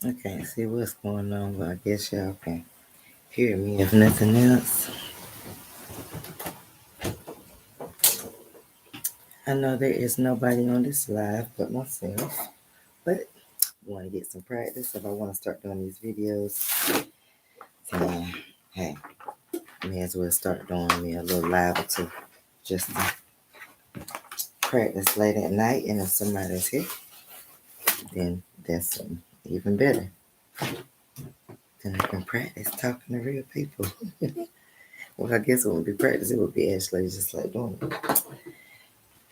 I can't see what's going on, but I guess y'all can hear me if nothing else. I know there is nobody on this live but myself, but I want to get some practice if I want to start doing these videos. So, hey, may as well start doing me a little live or two just to practice late at night. And if somebody's here, then that's even better. Then I can practice talking to real people. Well, I guess it wouldn't be practice, it would be actually just like doing it.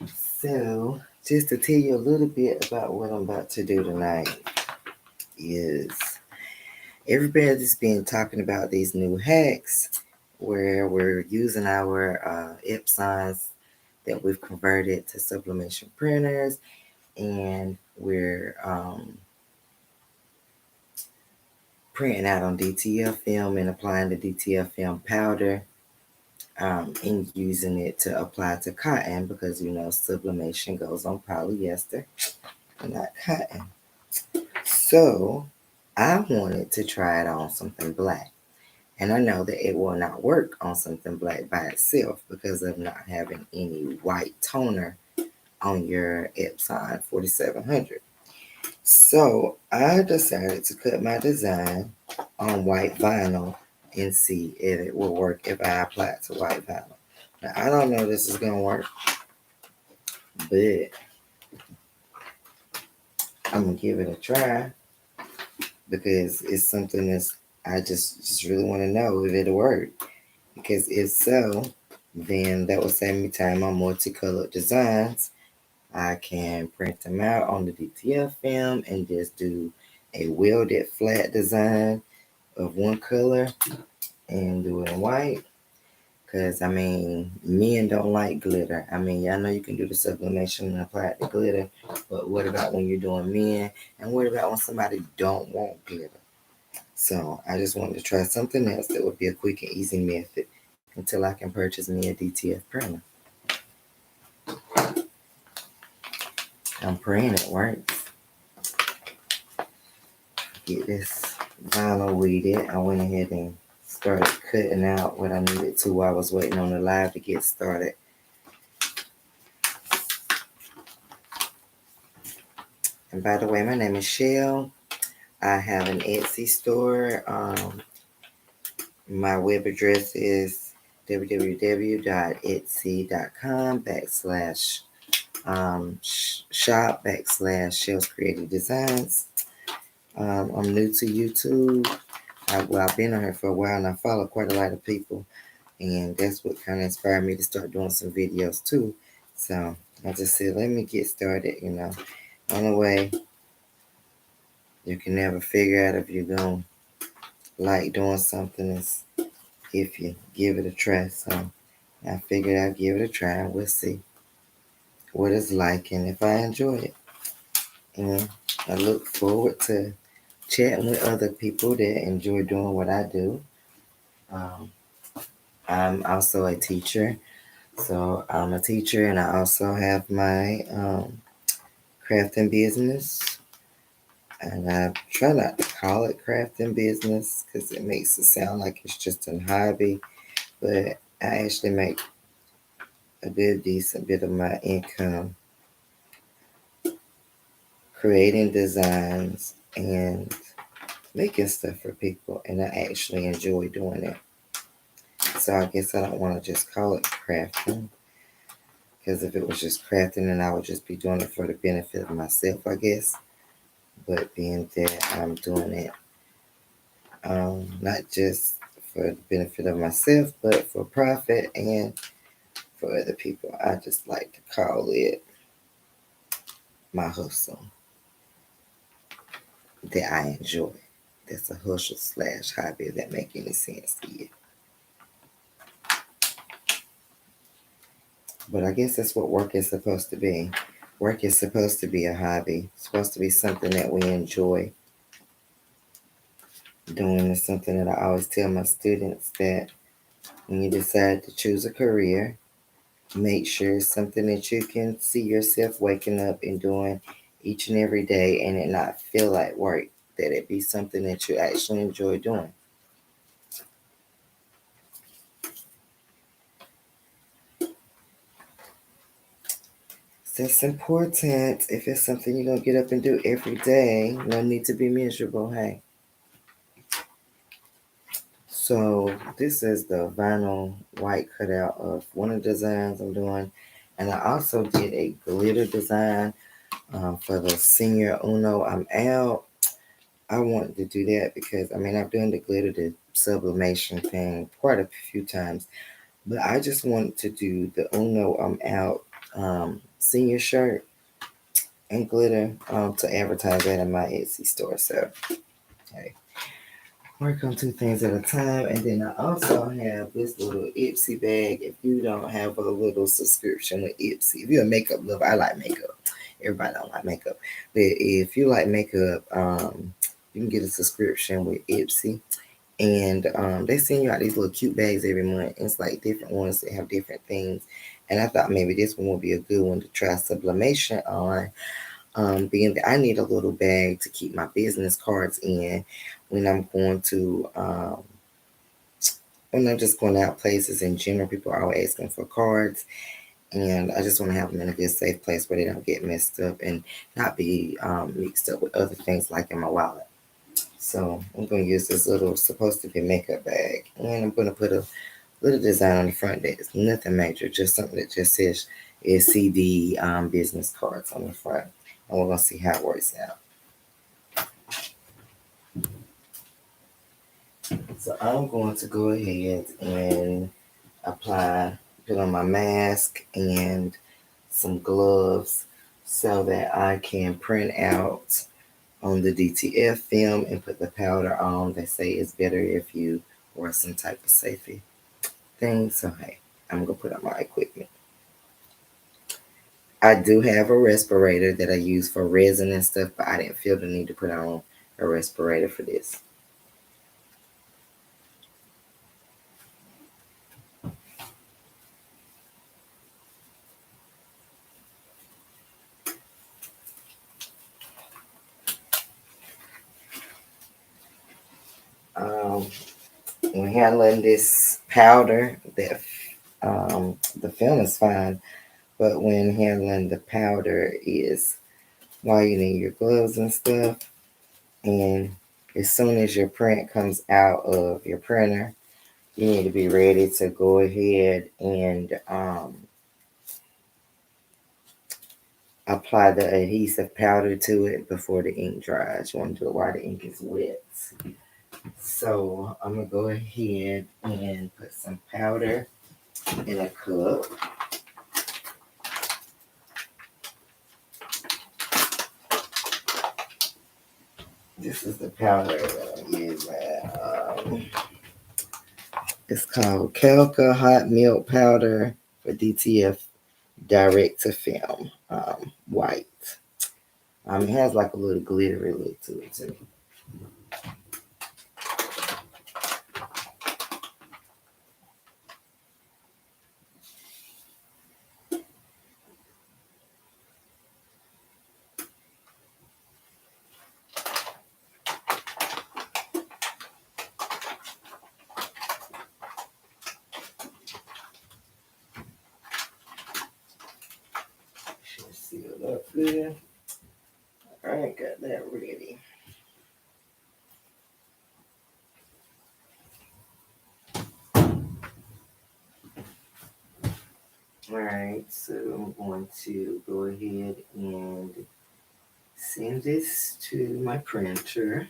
So, just to tell you a little bit about what I'm about to do tonight is everybody's been talking about these new hacks where we're using our Epsons that we've converted to sublimation printers, and we're printing out on DTF film and applying the DTF film powder and using it to apply to cotton because sublimation goes on polyester and not cotton. So I wanted to try it on something black. And I know that it will not work on something black by itself because of not having any white toner on your Epson 4700. So I decided to cut my design on white vinyl and see if it will work if I apply it to white vinyl. Now I don't know if this is going to work, but I'm going to give it a try because it's something that's I just really want to know if it'll work. Because if so, then that will save me time on multicolored designs. I can print them out on the DTF film and just do a welded flat design of one color and do it in white. Because, men don't like glitter. I know you can do the sublimation and apply it to glitter, but what about when you're doing men? And what about when somebody don't want glitter? So I just wanted to try something else that would be a quick and easy method until I can purchase me a DTF printer. I'm praying it works. Get this vinyl weeded. I went ahead and started cutting out what I needed to while I was waiting on the live to get started. And by the way, my name is Shell. I have an Etsy store. My web address is www.etsy.com/shop/Shells Creative Designs. I'm new to YouTube. I've been on here for a while and I follow quite a lot of people, and that's what kind of inspired me to start doing some videos too. So I just said, let me get started. Only way you can never figure out if you're going to like doing something is if you give it a try. So I figured I'd give it a try and we'll see what it's like and if I enjoy it. And I look forward to chatting with other people that enjoy doing what I do. Um, I'm also a teacher. So I'm a teacher and I also have my crafting business. And I try not to call it crafting business because it makes it sound like it's just a hobby. But I actually make a good decent bit of my income creating designs and making stuff for people. And I actually enjoy doing it. So I guess I don't want to just call it crafting. Because if it was just crafting, then I would just be doing it for the benefit of myself, I guess. But being that I'm doing it not just for the benefit of myself, but for profit and for other people, I just like to call it my hustle that I enjoy. That's a hustle slash hobby, if that make any sense to you. But I guess that's what work is supposed to be. Work is supposed to be a hobby. It's supposed to be something that we enjoy doing. Is something that I always tell my students that when you decide to choose a career, make sure it's something that you can see yourself waking up and doing each and every day and it not feel like work. that it be something that you actually enjoy doing. So it's important. If it's something you're gonna get up and do every day, no need to be miserable. Hey. So this is the vinyl white cutout of one of the designs I'm doing. And I also did a glitter design for the senior Uno I'm out. I wanted to do that because, I mean, I've done the glitter, the sublimation thing quite a few times. But I just wanted to do the Uno I'm out senior shirt and glitter to advertise that in my Etsy store. So, hey. Work on two things at a time. And then I also have this little Ipsy bag. If you don't have a little subscription with Ipsy, if you're a makeup lover, I like makeup. Everybody don't like makeup. But if you like makeup, you can get a subscription with Ipsy. And they send you out these little cute bags every month. It's like different ones that have different things. And I thought maybe this one would be a good one to try sublimation on. Being that I need a little bag to keep my business cards in when I'm going to when I'm just going out places in general. People are always asking for cards, and I just want to have them in a good, safe place where they don't get messed up and not be mixed up with other things like in my wallet. So I'm going to use this little supposed to be makeup bag, and I'm going to put a little design on the front that is nothing major, just something that just says is CD business cards on the front. And we're going to see how it works out. So I'm going to go ahead and put on my mask and some gloves so that I can print out on the DTF film and put the powder on. They say it's better if you wear some type of safety thing. So hey, I'm going to put on my equipment. I do have a respirator that I use for resin and stuff, but I didn't feel the need to put on a respirator for this. Um, when handling this powder, the film is fine, but when handling the powder is while you need your gloves and stuff, and as soon as your print comes out of your printer, you need to be ready to go ahead and apply the adhesive powder to it before the ink dries. You want to do it while the ink is wet. So I'm going to go ahead and put some powder in a cup. This is the powder that I'm using. It's called Kelka Hot Milk Powder for DTF Direct to Film White. It has like a little glittery look to it too. Should seal it up good. All right, got that ready. Alright, so I'm going to go ahead and send this to my printer.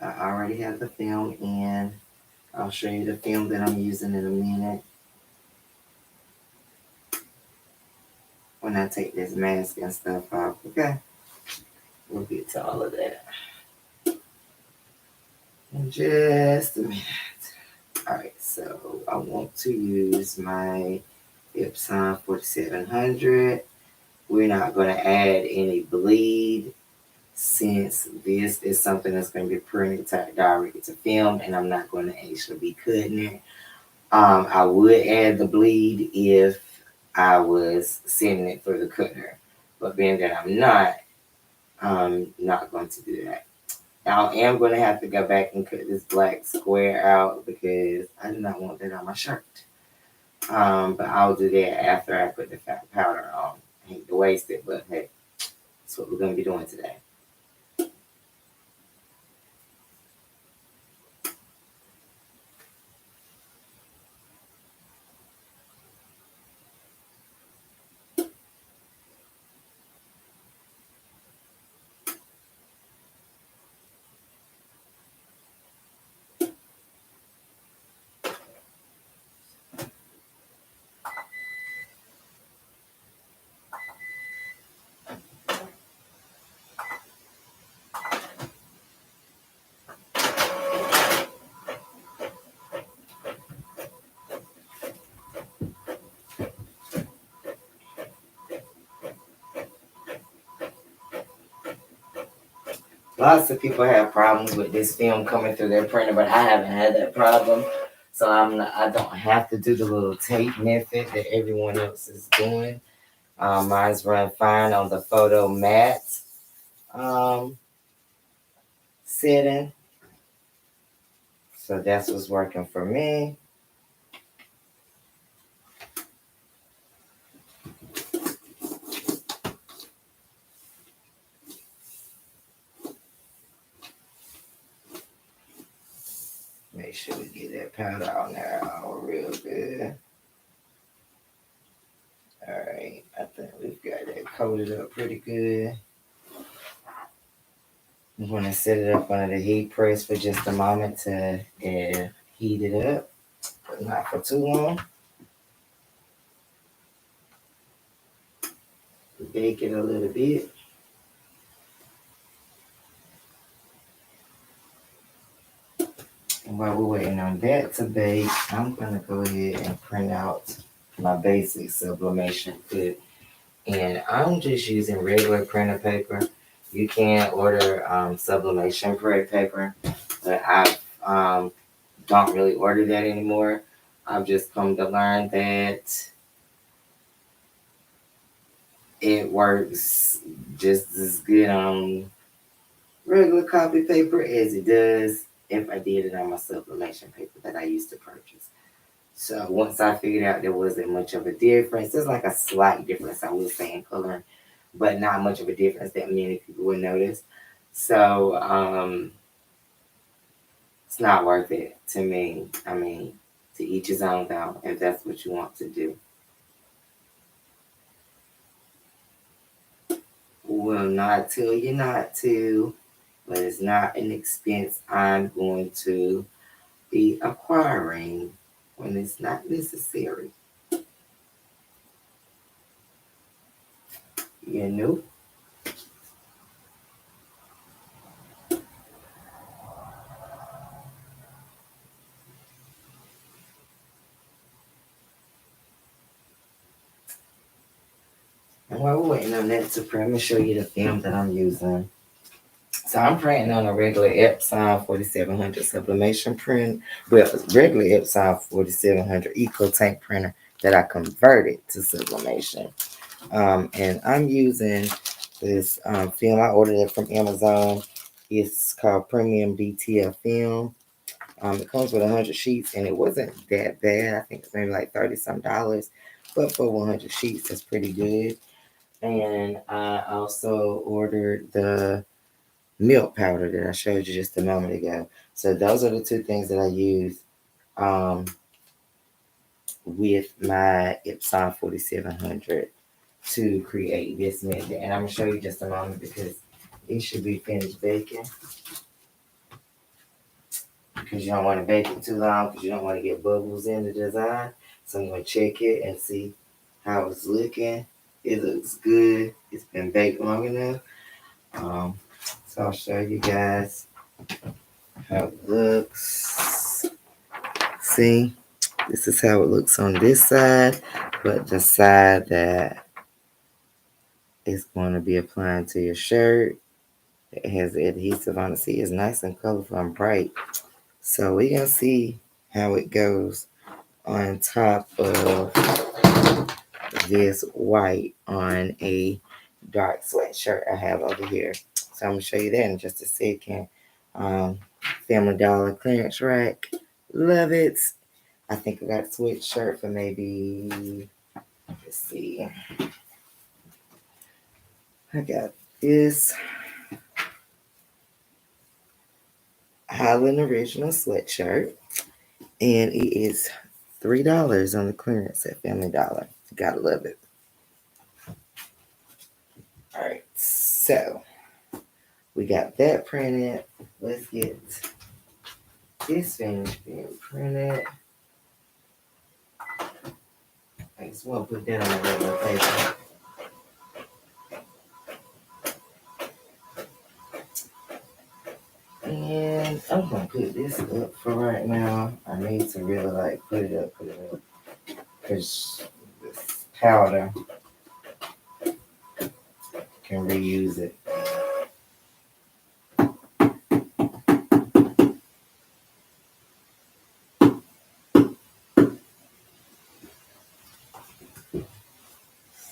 I already have the film in. I'll show you the film that I'm using in a minute when I take this mask and stuff off. Okay, we'll get to all of that in just a minute. Alright, so I want to use my Epson 4700. We're not going to add any bleed since this is something that's going to be printed directly to film, and I'm not going to actually be cutting it. I would add the bleed if I was sending it through the cutter, but being that I'm not, I'm not going to do that. Now I am going to have to go back and cut this black square out because I do not want that on my shirt. But I'll do that after I put the fat powder on. I hate to waste it, but hey, that's what we're going to be doing today. Lots of people have problems with this film coming through their printer, but I haven't had that problem. So I don't have to do the little tape method that everyone else is doing. Mine's run fine on the photo matte setting. So that's what's working for me. Make sure we get that powder on there all real good. Alright, I think we've got that coated up pretty good. I'm going to set it up under the heat press for just a moment to heat it up, but not for too long. Bake it a little bit. And while we're waiting on that to bake, I'm going to go ahead and print out my basic sublimation kit. And I'm just using regular printer paper. You can order sublimation printer paper, but I don't really order that anymore. I've just come to learn that it works just as good on regular copy paper as it does if I did it on my sublimation paper that I used to purchase. So once I figured out there wasn't much of a difference, there's like a slight difference, I will say, in color, but not much of a difference that many people would notice. So it's not worth it to me. I mean, to each his own though, if that's what you want to do. Will not tell you not to, but it's not an expense I'm going to be acquiring when it's not necessary. You know? And while we're waiting on that to print, let me show you the film that I'm using. So I'm printing on a regular Epson 4700 sublimation print. Well, regular Epson 4700 Eco Tank printer that I converted to sublimation. And I'm using this film. I ordered it from Amazon. It's called Premium DTF film. It comes with 100 sheets, and it wasn't that bad. I think it's maybe like 30 some dollars, but for 100 sheets, it's pretty good. And I also ordered the milk powder that I showed you just a moment ago. So those are the two things that I use with my Epson 4700 to create this method. And I'm going to show you just a moment because it should be finished baking. Because you don't want to bake it too long because you don't want to get bubbles in the design. So I'm going to check it and see how it's looking. It looks good. It's been baked long enough. So I'll show you guys how it looks. See, this is how it looks on this side, but the side that is going to be applying to your shirt, it has the adhesive on it. See, it's nice and colorful and bright. So we're going to see how it goes on top of this white on a dark sweatshirt I have over here. So I'm gonna show you that in just a second. Family Dollar clearance rack. Love it. I think I got a sweatshirt for maybe, let's see. I got this Highland Original sweatshirt, and it is $3 on the clearance at Family Dollar. Gotta love it. All right, so we got that printed. Let's get this finished being printed. I just want to put that on the regular paper. And I'm gonna put this up for right now. I need to really like put it up, because this powder can reuse it.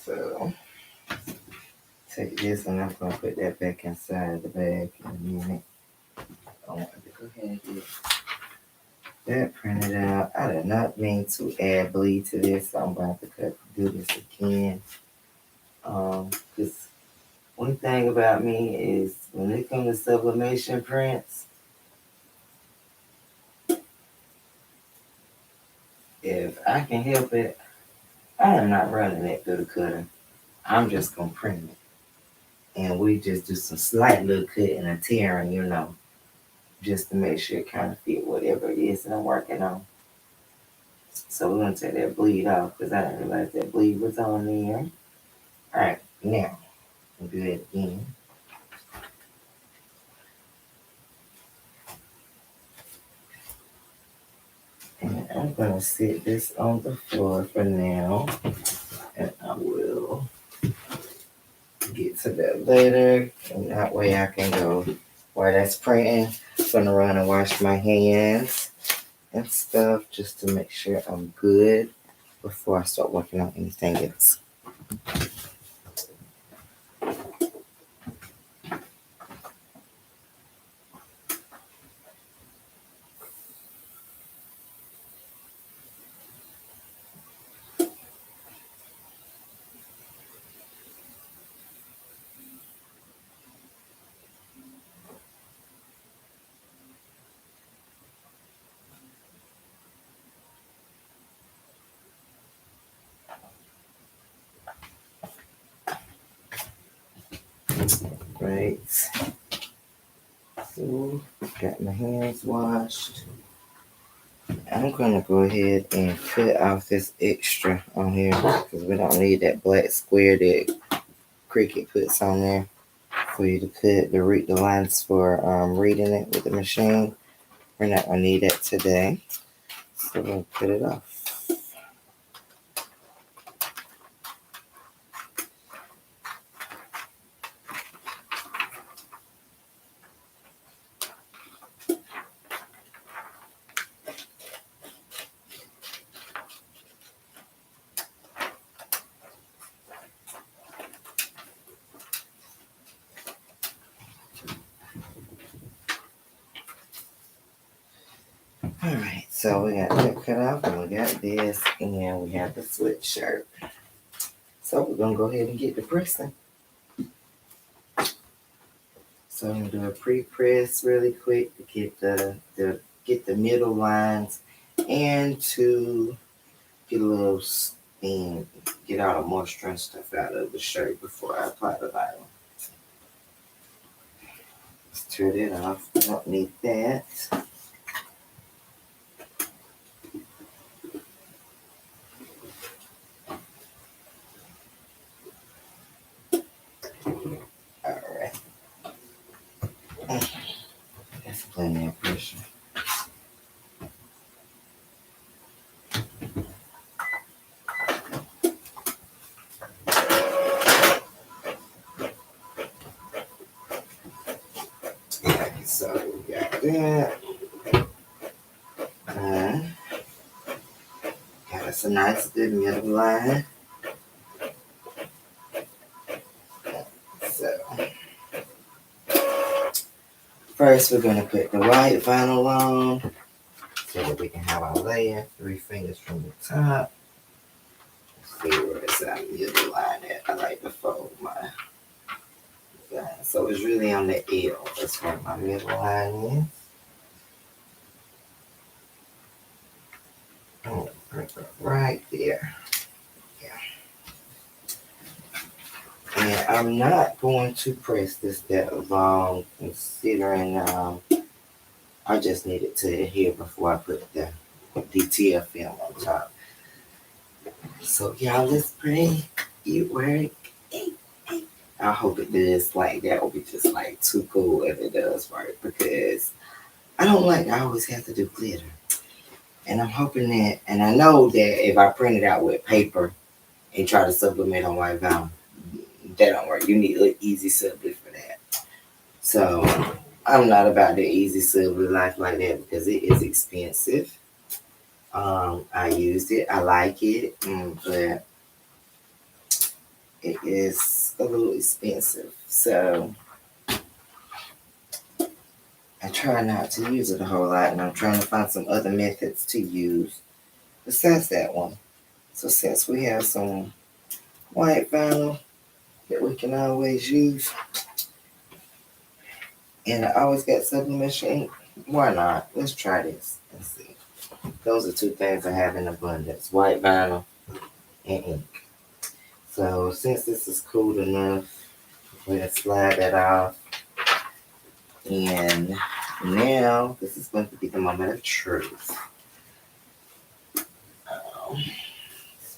So take this and I'm gonna put that back inside the bag in a minute. I want to go ahead and get that printed out. I did not mean to add bleed to this, so I'm going to do this again. Because one thing about me is when it comes to sublimation prints, if I can help it, I am not running it through the cutter. I'm just gonna print it. And we just do some slight little cutting and tearing, just to make sure it kind of fit whatever it is that I'm working on. So we're gonna take that bleed off because I didn't realize that bleed was on there. Alright, now we'll do that again. And I'm gonna sit this on the floor for now. And I will get to that later. And that way I can go while that's printing. I'm gonna run and wash my hands and stuff just to make sure I'm good before I start working on anything else. Right. So, got my hands washed. I'm gonna go ahead and cut off this extra on here because we don't need that black square that Cricut puts on there for you to cut the lines for reading it with the machine. We're not gonna need that today, so we'll cut it off. Alright, so we got that cut off and we got this and we have the sweatshirt. So we're gonna go ahead and get the pressing. So I'm gonna do a pre-press really quick to get the middle lines and to get a little and get all the moisture and stuff out of the shirt before I apply the vinyl. Let's turn it off. I don't need that. Alright. That's plenty of pressure. So we got that. Got us a nice good middle line. So First, we're going to put the white vinyl on so that we can have our layer. 3 fingers from the top. Let's see where it's at. Middle line at. I like to fold my line. So it's really on the L. That's where my middle line is. Oh, right there. Yeah. And I'm not going to press this that long, considering I just need it to adhere before I put the DTF film on top. So y'all, let's pray it work. I hope it does. Like, that would be just like too cool if it does work, because I don't like I always have to do glitter. And I'm hoping that, and I know that if I print it out with paper and try to sublimate on white vinyl, that don't work. You need an easy subli for that. So I'm not about the easy subli life like that, because it is expensive. I used it, I like it, but it is a little expensive. So I try not to use it a whole lot, and I'm trying to find some other methods to use besides that one. So since we have some white vinyl that we can always use, and I always got sublimation ink, why not? Let's try this and see. Those are 2 things I have in abundance: white vinyl and ink. So since this is cool enough, we're gonna slide that off. And now this is going to be the moment of truth. Let's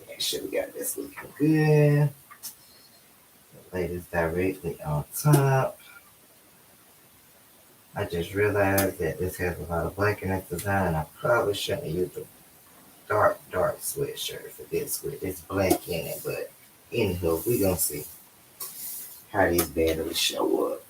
make sure we got this looking good. Lay this directly on top. I just realized that this has a lot of black in its design. I probably shouldn't use the dark sweatshirt for this with this black in it, but anywho, we gonna see how these batteries show up.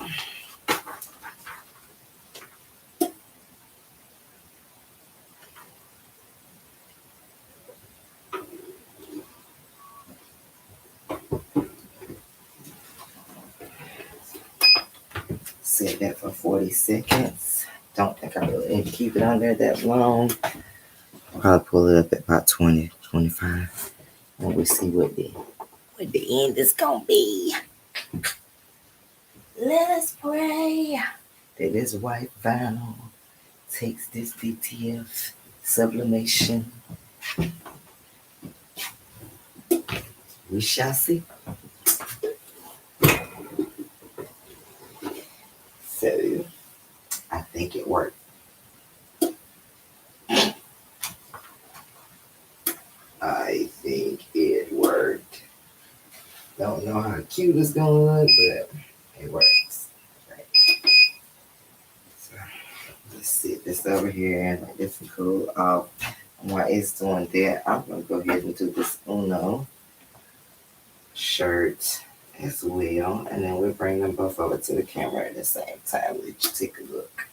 Set that for 40 seconds. Don't think I really need to keep it on there that long. I'll probably pull it up at about 20, 25. And we see what the end is gonna be. Let us pray that this white vinyl takes this DTF sublimation. We shall see. So I think it worked. I think it worked. Don't know how cute it's gonna look, but it works. Right. So let's sit this over here and let this cool off. While it's doing that, I'm gonna go ahead and do this Uno shirt as well, and then we'll bring them both over to the camera at the same time. Let's take a look.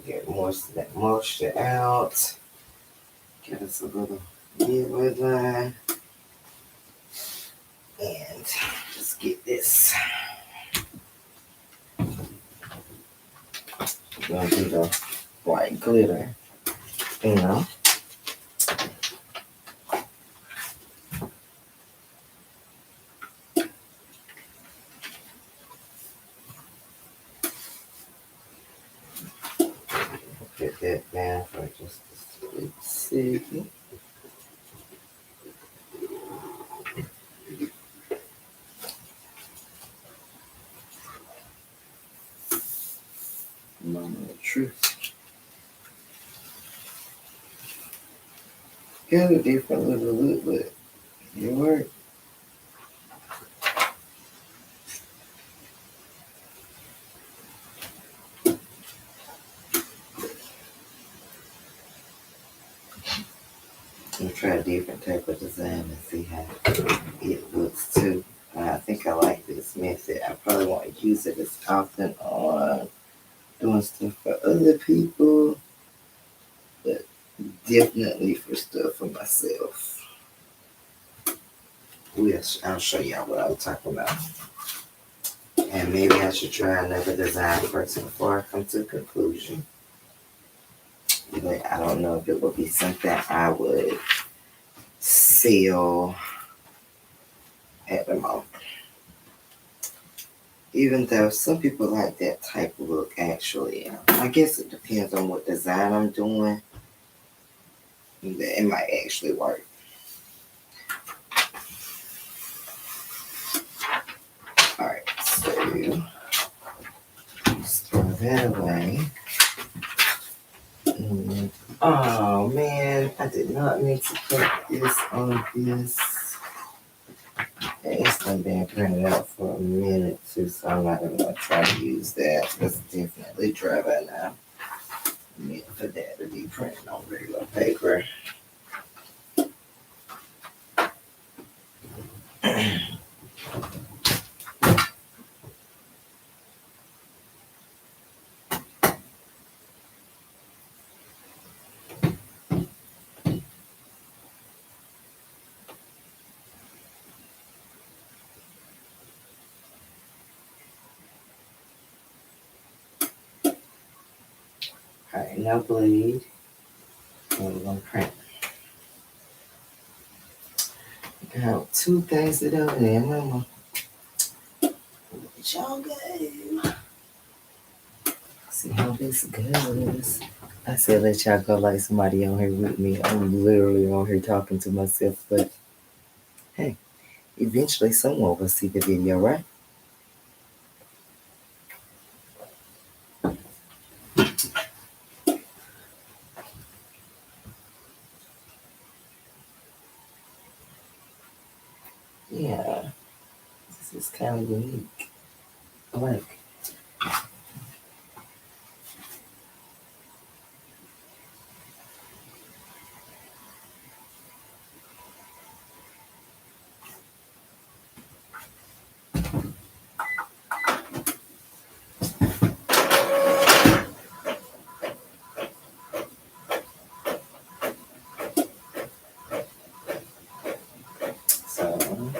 Get most of that moisture out. Get us a little midway line. And just get this. We're gonna do the white glitter, you know. Put that down for just a split second. Moment of truth. Got a different little look, but it worked. I'm gonna try a different type of design and see how it looks too. I think I like this method. I probably won't use it as often on doing stuff for other people, but definitely for stuff for myself. I'll show y'all what I'm talking about. And maybe I should try another design first before I come to a conclusion. But I don't know if it would be something I would sell at the moment. Even though some people like that type of look, actually. I guess it depends on what design I'm doing. It might actually work. Alright, so let's throw that away. Oh man, I did not mean to put this on this. It's done been printed out for a minute too, so I'm not even gonna try to use that. It's definitely dry by now. I mean, for that to be printed on regular paper. Alright, no bleed. And we're gonna print. Got two things to do, and then mama. Let y'all go. See how this goes. I said let y'all go like somebody on here with me. I'm literally on here talking to myself, but hey, eventually someone will see the video, right? Yeah, this is kind of unique. I like. So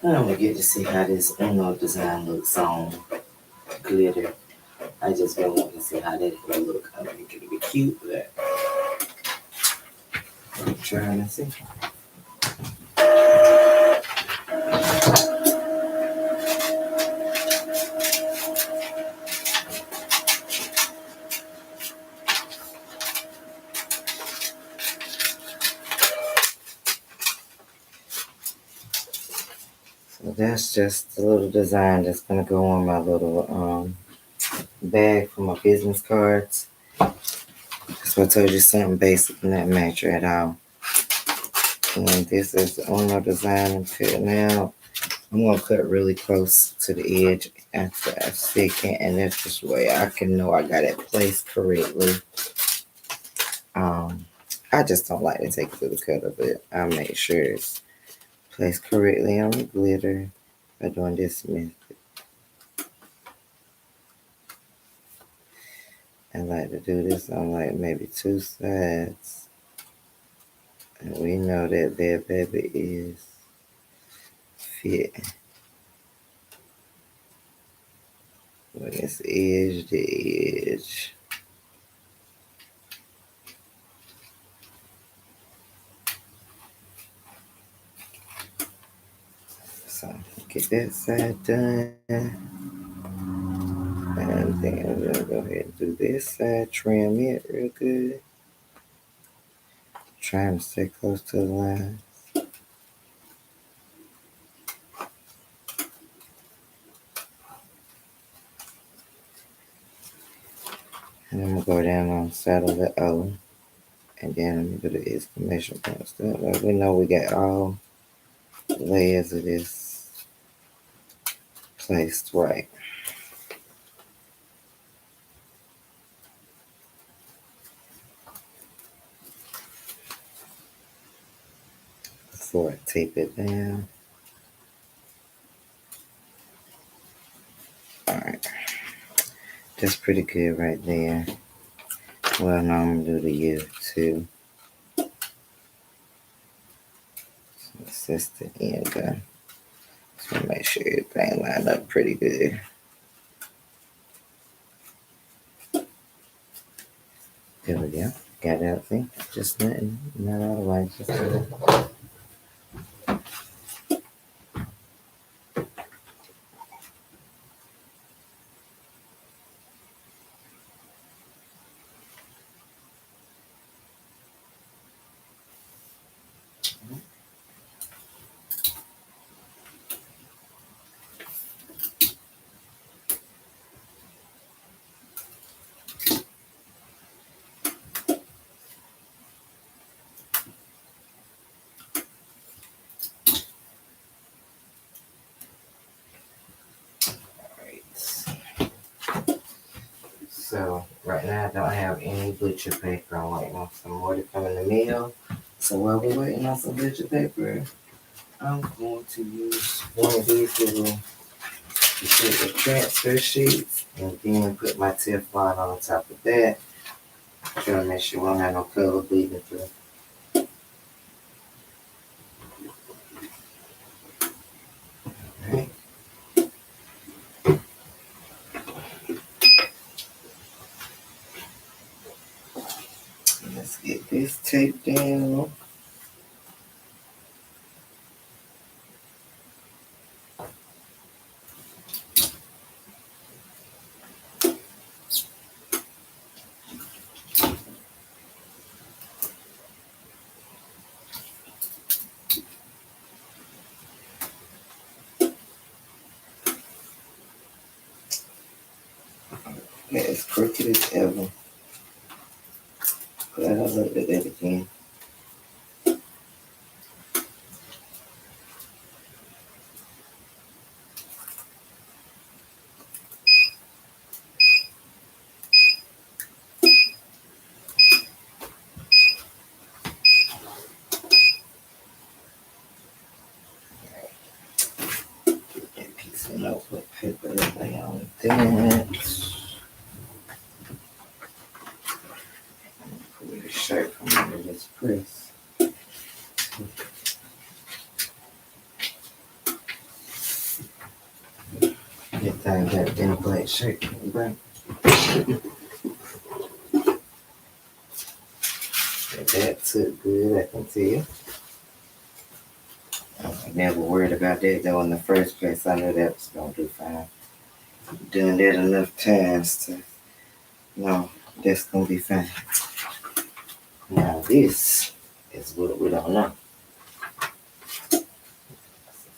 I don't get to see how this Uno design looks on glitter. I just been wanting to see how that will look. I think it'll be cute, but I'm trying to see. So that's just a little design that's gonna go on my little bag for my business cards. So I told you something basic, not major at all. And this is the Uno design I'm cutting out. I'm gonna cut really close to the edge after I second, and that's just the way I can know I got it placed correctly. I just don't like to take a little cut of it. I make sure it's placed correctly on the glitter by doing this method. I like to do this on like maybe two sides. And we know that that baby is fit. When it's edge to edge. So get that side done. And then we're gonna go ahead and do this side, trim it real good. Trying to stay close to the line. And I'm gonna go down on the side of the O. And then I'm gonna do the exclamation point stuff. Like we know we got all layers of this placed right. before I tape it down. Alright, that's pretty good right there. Well, now I'm gonna do the U too. So that's the end done. So make sure everything lined up pretty good. There we go. Got everything. Just nothing, not all the way. Just a little. So right now I don't have any butcher paper. I'm waiting on some more to come in the mail. So while we're waiting on some butcher paper, I'm going to use one of these little transfer sheets and then put my Teflon on top of that. Trying to make sure we don't have no color bleeding through. Alright. Let's get this taped down. Yeah, as crooked as ever. Glad I looked at that again. Get that piece of notebook paper that lay on that. Pull the shirt from under this press. That thing got in a black shirt, right? That took good, I can tell you. I never worried about that though in the first place. I knew that was gonna do fine. Doing that enough times to know that's gonna be fine. Now this is what we don't know. This is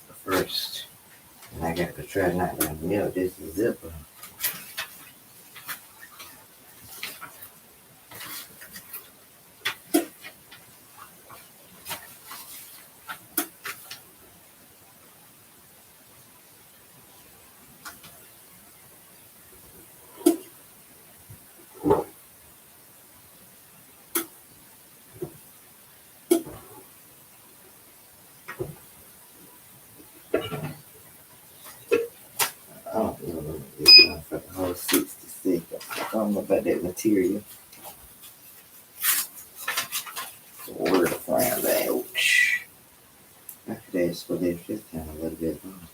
the first. And I got to try not to melt this zipper. I don't know this one for the whole 66. I don't know about that material. The word around the ouch. I could ask for this time a little bit long.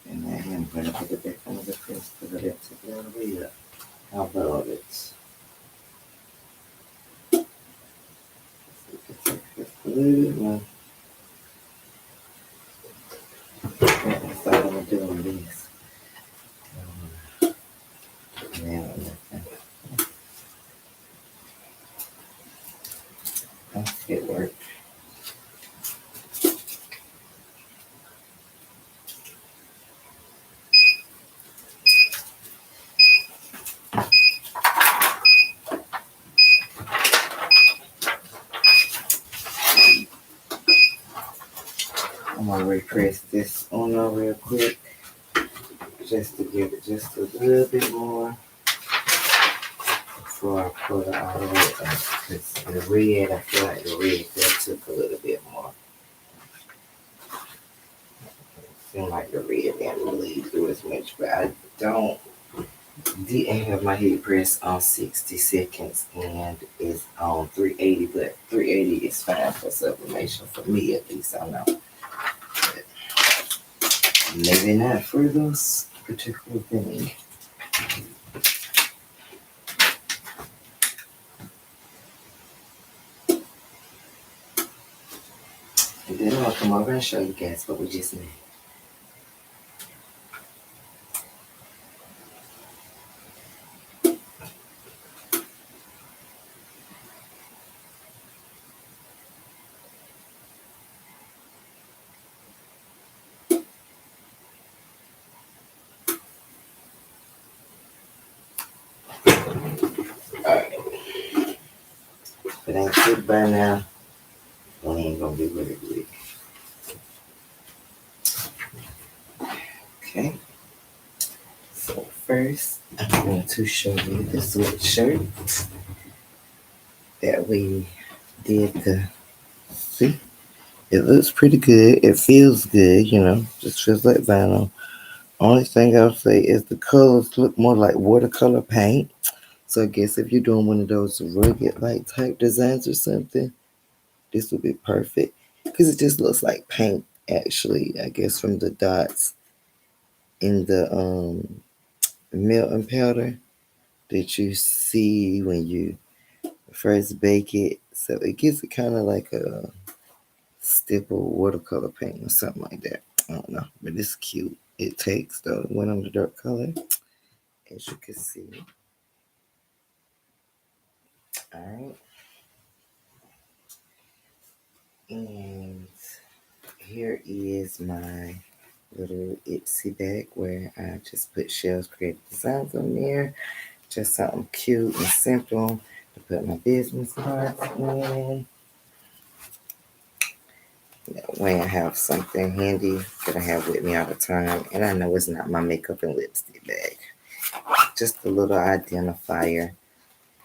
And I am going to put it back on the press because I didn't take it all the way up. How about it? Take this blue one. I thought I was doing this. Now, it worked. I'm gonna repress this on real quick just to give it just a little bit more before I put it all the way up. Because the red, I feel like the red that took a little bit more. seem like the red didn't really do as much, but I didn't have my heat press on 60 seconds and it's on 380, but 380 is fine for sublimation for me at least. I know. But maybe not for this particular thing. And then I'll come over and show you guys what we just made. Alright. If it ain't good by now, we ain't gonna be really quick. Okay. So first, I'm going to show you the sweatshirt that we did the, see, it looks pretty good. It feels good, just feels like vinyl. Only thing I'll say is the colors look more like watercolor paint. So I guess if you're doing one of those rugged like type designs or something, this would be perfect. Because it just looks like paint actually, I guess from the dots in the melting powder that you see when you first bake it. So it gives it kind of like a stipple watercolor paint or something like that. I don't know, but it's cute. It takes though. It went on the dark color, as you can see. All right, and here is my little Ipsy bag where I just put Shell's Creative Designs on there. Just something cute and simple to put my business cards in. That way I have something handy that I have with me all the time. And I know it's not my makeup and lipstick bag. Just a little identifier.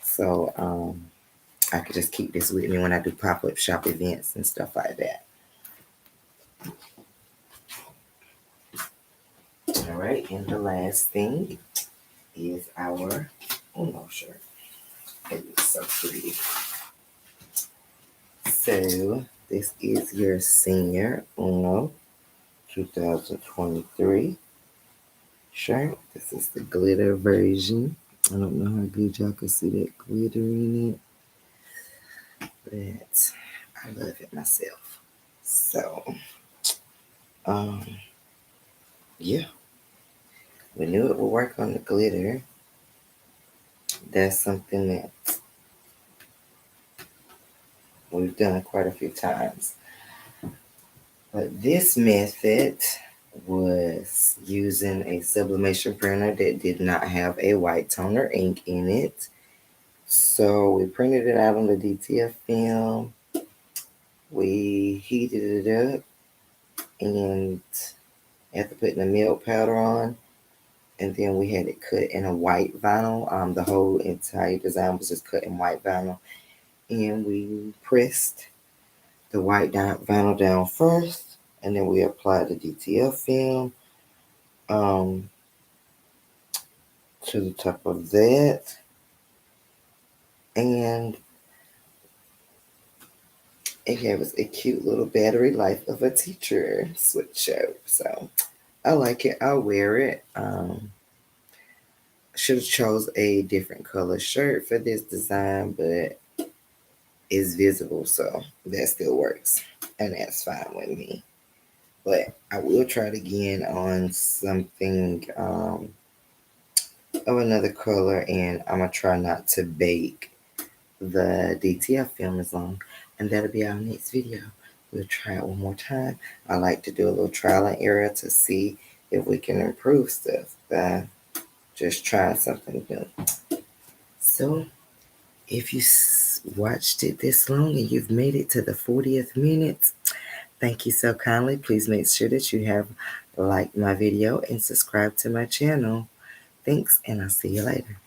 So I could just keep this with me when I do pop-up shop events and stuff like that. All right, and the last thing is our Uno shirt. It looks so pretty. So this is your senior Uno 2023 shirt. This is the glitter version. I don't know how good y'all can see that glitter in it, but I love it myself. So, um, yeah, we knew it would work on the glitter. That's something that we've done quite a few times. But this method was using a sublimation printer that did not have a white toner ink in it. So we printed it out on the DTF film. We heated it up and after putting the milk powder on, and then we had it cut in a white vinyl. The whole entire design was just cut in white vinyl. And we pressed the white vinyl down first, and then we applied the DTF film to the top of that. And it gave us a cute little battery life of a teacher sweatshirt. So I like it. I'll wear it. Should have chose a different color shirt for this design, but it's visible, so that still works. And that's fine with me. But I will try it again on something of another color, and I'm going to try not to bake the DTF film as long. And that'll be our next video. We'll try it one more time. I like to do a little trial and error to see if we can improve stuff by just trying something new. So if you watched it this long and you've made it to the 40th minute, thank you so kindly. Please make sure that you have liked my video and subscribed to my channel. Thanks, and I'll see you later.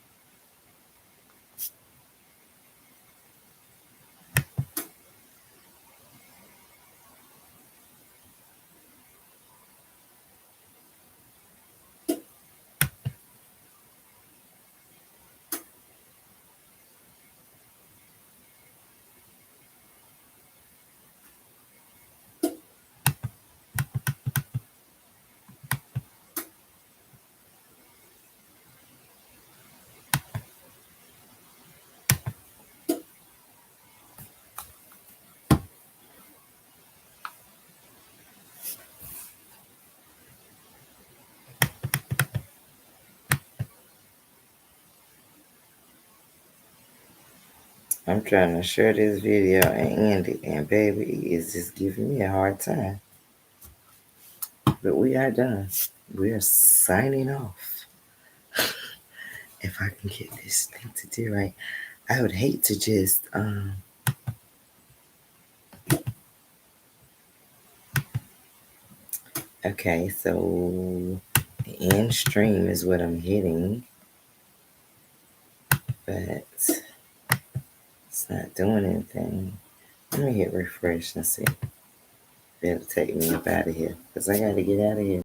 I'm trying to share this video and end it, and baby is just giving me a hard time. But we are done. We are signing off. If I can get this thing to do right, I would hate to just okay, so the end stream is what I'm hitting, but it's not doing anything. Let me hit refresh and see if it'll take me up out of here, because I got to get out of here.